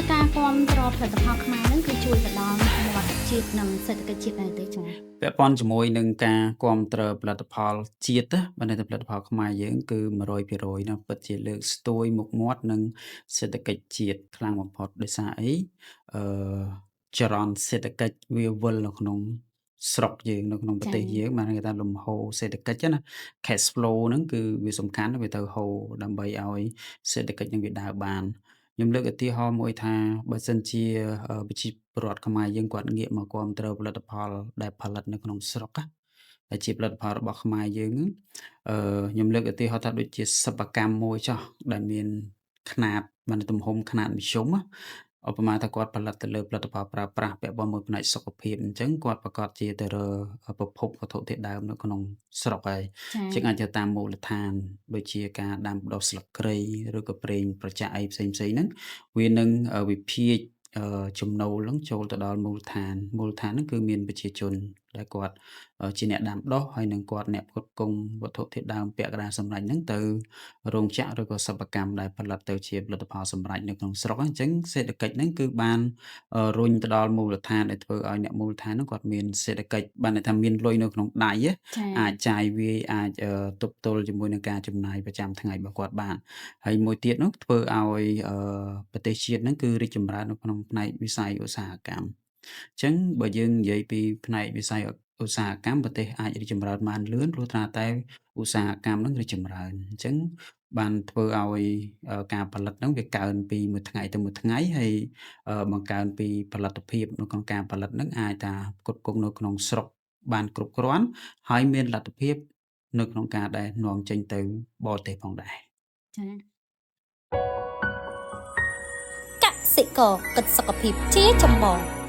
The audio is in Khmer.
ការគាំទ្រផលិតផលខ្មែរហ្នឹងគឺជួយទៅដល់វត្តជាតិនិងសេដ្ឋកិច្ចជាតិដែរទេចា៎ពាក់ព័ន្ធជាមួយនឹងការគាំទ្រផលិតផលជាតិណាបើន័យថាផលិតផលខ្មែរយើងគឺ100%ណាពិតជាលើកស្ទួយមុខមាត់និងសេដ្ឋកិច្ចជាតិខ្លាំងបំផុតដោយសារអីអឺចរន្តសេដ្ឋកិច្ចវាវិលនៅក្នុងស្រុកយើងនៅក្នុងប្រចាទេសយើងបានគេថាលំហូរសេដ្ឋកិច្ចណា cash flow ហ្នឹងគឺវាសំខាន់វាទៅហូរដើម្បីឲ្យសេដ្ឋកិច្ចនឹងវាដើរបានខ្ញុំលើកឧទាហរណ៍មួយថាបើសិនជាប្រជាពលរដ្ឋខ្មែរយើងគាត់ងាកមកគាំទ្រផលិតផលដែលផលិតនៅក្នុងស្រុកណាដែលជាផលិតផលរបស់ខ្មែរយើងហ្នឹងខ្ញុំលើកឧទាហរណ៍ថាដូចជាសិប្បកម្មមួយចុះដែលមានខ្នាតបានទំហំខ្នាតមធ្យមណាឧបមាថាគាត់ផលិតទៅលើផលិតផលប្រើប្រាស់ពាក់ព័ន្ធមួយផ្នែកសុខភាពអញ្ចឹងគាត់ប្រកាសជាទៅរកប្រភពវត្ថុធាតុដើមនៅក្នុងស្រុកហើយចាជាងអាចទៅតាមមូលដ្ឋានដូចជាការដាំដុះស្លឹកគ្រៃឬក៏ប្រេងប្រចាក់អីផ្សេងៗហ្នឹងវានឹងវិភាគចំណូលហ្នឹងចូលទៅដល់មូលដ្ឋានហ្នឹងគឺមានប្រជាជនដែលគាត់ជាអ្នកដាំដុះហើយនិងគាត់អ្នកផ្គត់ផ្គង់វត្ថុធាតុដើមពាក់កណ្ដាលសម្រេចហ្នឹងទៅរោងចក្រឬក៏សិប្បកម្មដែលផលិតទៅជាផលិតផលសម្រេចនៅក្នុងស្រុកហ្នឹងអញ្ចឹងសេដ្ឋកិច្ចហ្នឹងគឺបានរុញទៅដល់មូលដ្ឋានដែលធ្វើឲ្យអ្នកមូលដ្ឋានហ្នឹងគាត់មានសេដ្ឋកិច្ចបានន័យថាមានលុយនៅក្នុងដៃណាចាអាចចាយវាយអាចទប់ទល់ជាមួយនឹងការចំណាយប្រចាំថ្ងៃរបស់គាត់បានហើយមួយទៀតនោះធ្វើឲ្យប្រទេសជាតិហ្នឹងគឺរីកចម្រើននៅក្នុងផ្នែកវិស័យឧស្សាហកម្មអញ្ចឹងបើយើងនិយាយពីផ្នែកវិស័យឧស្សាហកម្មប្រទេសអាចរីកចម្រើនបានលឿនព្រោះថាតែឧស្សាហកម្មហ្នឹងរីកចម្រើនអញ្ចឹងបានធ្វើឲ្យការផលិតហ្នឹងវាកើនពីមួយថ្ងៃទៅមួយថ្ងៃហើយបង្កើនពីផលិតភាពនៅក្នុងការផលិតហ្នឹងអាចថាផ្គត់ផ្គង់នៅក្នុងស្រុកបានគ្រប់គ្រាន់ហើយមានលទ្ធភាពនៅក្នុងការដែលនាំចេញទៅបរទេសផងដែរចាកសិករគិតសុខភាពជាចម្បង